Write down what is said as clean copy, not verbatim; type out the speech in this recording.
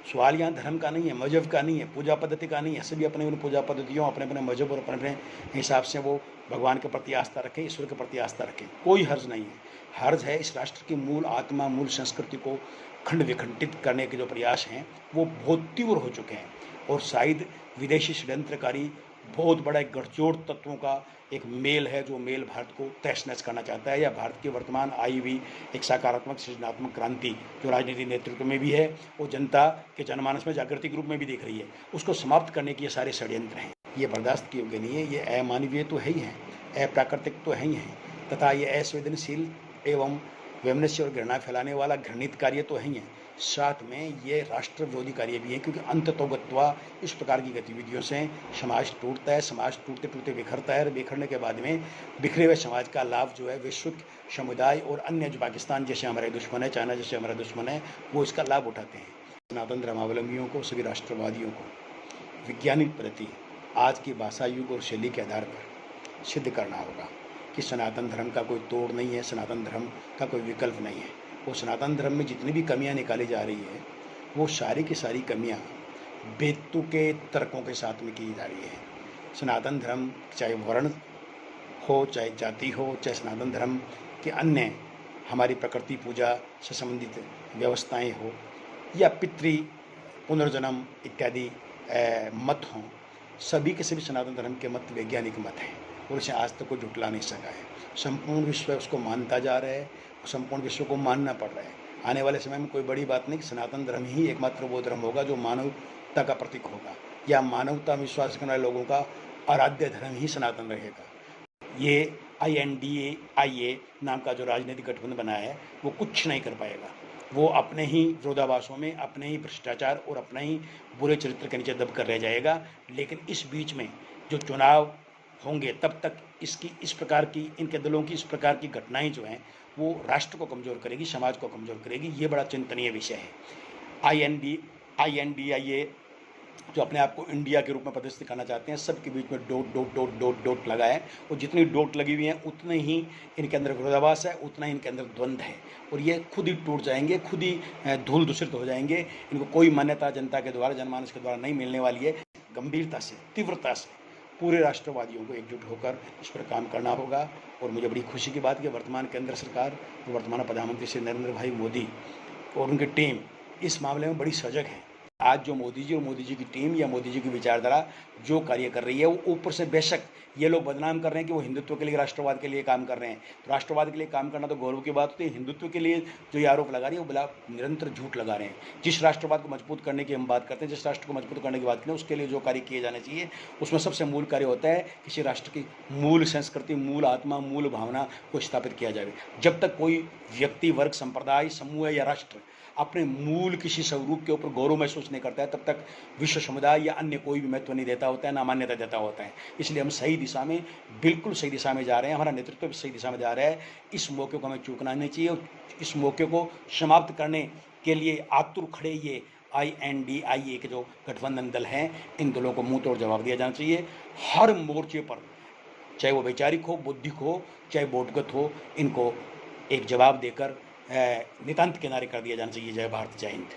सवाल यहाँ धर्म का नहीं है, मजहब का नहीं है, पूजा पद्धति का नहीं है। सभी अपने अपने पूजा पद्धतियों, अपने अपने मजहब और अपने अपने हिसाब से वो भगवान के प्रति आस्था रखें, ईश्वर के प्रति आस्था रखें, कोई हर्ज नहीं है। हर्ज है इस राष्ट्र की मूल आत्मा, मूल संस्कृति को खंड विखंडित करने के जो प्रयास हैं वो बहुत तीव्र हो चुके हैं। और शायद विदेशी षड्यंत्रकारी बहुत बड़ा एक गठजोड़ तत्वों का एक मेल है, जो मेल भारत को तहस नहस करना चाहता है, या भारत की वर्तमान आई हुई एक सकारात्मक सृजनात्मक क्रांति जो राजनीतिक नेतृत्व में भी है, वो जनता के जनमानस में जागृति के रूप में भी दिख रही है, उसको समाप्त करने के ये सारे षड्यंत्र हैं। ये बर्दाश्त के योग्य नहीं है। ये अमानवीय तो है ही है, अप्राकृतिक तो है ही है, तथा ये असंवेदनशील एवं वैमनस्य और घृणा फैलाने वाला घृणित कार्य तो है ही है, साथ में ये राष्ट्र विरोधी कार्य भी है। क्योंकि अंततोगत्वा इस प्रकार की गतिविधियों से समाज टूटता है, समाज टूटते टूटते बिखरता है, और बिखरने के बाद में बिखरे हुए समाज का लाभ जो है वैश्विक समुदाय और अन्य जो पाकिस्तान जैसे हमारे दुश्मन है, चाइना जैसे हमारा दुश्मन है, वो इसका लाभ उठाते हैं। सनातन धर्मावलंबियों को, सभी राष्ट्रवादियों को वैज्ञानिक प्रति आज की भाषा, युग और शैली के आधार पर सिद्ध करना होगा कि सनातन धर्म का कोई तोड़ नहीं है, सनातन धर्म का कोई विकल्प नहीं है। वो सनातन धर्म में जितनी भी कमियां निकाली जा रही है, वो सारी की सारी कमियां बेतुके तर्कों के साथ में की जा रही है। सनातन धर्म चाहे वर्ण हो, चाहे जाति हो, चाहे सनातन धर्म के अन्य हमारी प्रकृति पूजा से संबंधित व्यवस्थाएं हो, या पितृ पुनर्जन्म इत्यादि मत हों, सभी के सभी सनातन धर्म के मत वैज्ञानिक मत हैं, और उसे आज तक कोई झुटला नहीं सका है। संपूर्ण विश्व उसको मानता जा रहा है, संपूर्ण विश्व को मानना पड़ रहा है। आने वाले समय में कोई बड़ी बात नहीं कि सनातन धर्म ही एकमात्र वो धर्म होगा जो मानवता का प्रतीक होगा, या मानवता में विश्वास करने वाले लोगों का आराध्य धर्म ही सनातन रहेगा। ये INDA नाम का जो राजनीतिक गठबंधन बना है, वो कुछ नहीं कर पाएगा। वो अपने ही विरोधाभासों में, अपने ही भ्रष्टाचार और अपने ही बुरे चरित्र के नीचे दब कर रह जाएगा। लेकिन इस बीच में जो चुनाव होंगे, तब तक इसकी इस प्रकार की, इनके दलों की इस प्रकार की घटनाएं जो हैं वो राष्ट्र को कमज़ोर करेगी, समाज को कमज़ोर करेगी। ये बड़ा चिंतनीय विषय है। INDIA जो अपने आप को इंडिया के रूप में प्रदर्शित करना चाहते हैं, सबके बीच में dot dot dot dot dot लगा है, और जितनी डॉट लगी हुई हैं उतने ही इनके अंदर विरोधाभास है, उतना ही इनके अंदर द्वंद्व है, और ये खुद ही टूट जाएंगे, खुद ही धूल दूषित हो जाएंगे। इनको कोई मान्यता जनता के द्वारा, जनमानस के द्वारा नहीं मिलने वाली है। गंभीरता से, तीव्रता से पूरे राष्ट्रवादियों को एकजुट होकर इस पर काम करना होगा। और मुझे बड़ी खुशी की बात कि वर्तमान केंद्र सरकार और वर्तमान प्रधानमंत्री श्री नरेंद्र भाई मोदी और उनकी टीम इस मामले में बड़ी सजग है। आज जो मोदी जी और मोदी जी की टीम या मोदी जी की विचारधारा जो कार्य कर रही है, वो ऊपर से बेशक ये लोग बदनाम कर रहे हैं कि वो हिंदुत्व के लिए, राष्ट्रवाद के लिए काम कर रहे हैं। तो राष्ट्रवाद के लिए काम करना तो गौरव की बात होती है। हिंदुत्व के लिए जो ये आरोप लगा रही है वो बड़ा निरंतर झूठ लगा रहे हैं। जिस राष्ट्रवाद को मजबूत करने की हम बात करते हैं, जिस राष्ट्र को मजबूत करने की बात करते हैं, उसके लिए जो कार्य किए जाने चाहिए, उसमें सबसे मूल कार्य होता है किसी राष्ट्र की मूल संस्कृति, मूल आत्मा, मूल भावना को स्थापित किया जाए। जब तक कोई व्यक्ति, वर्ग, संप्रदाय, समूह या राष्ट्र अपने मूल किसी स्वरूप के ऊपर गौरव महसूस नहीं करता है, तब तक विश्व समुदाय या अन्य कोई भी महत्व नहीं देता होता है, ना मान्यता देता होता है। इसलिए हम सही दिशा में, बिल्कुल सही दिशा में जा रहे हैं, हमारा नेतृत्व भी सही दिशा में जा रहा है। इस मौके को हमें चूकना नहीं चाहिए, और इस मौके को समाप्त करने के लिए आतुर खड़े ये INDIA के जो गठबंधन दल हैं, इन दलों को मुंह तोड़ जवाब दिया जाना चाहिए हर मोर्चे पर, चाहे वो वैचारिक हो, बौद्धिक हो, चाहे बोधगत हो। इनको एक जवाब देकर नितांत किनारे कर दिया जाना चाहिए। जय भारत, जय हिंद।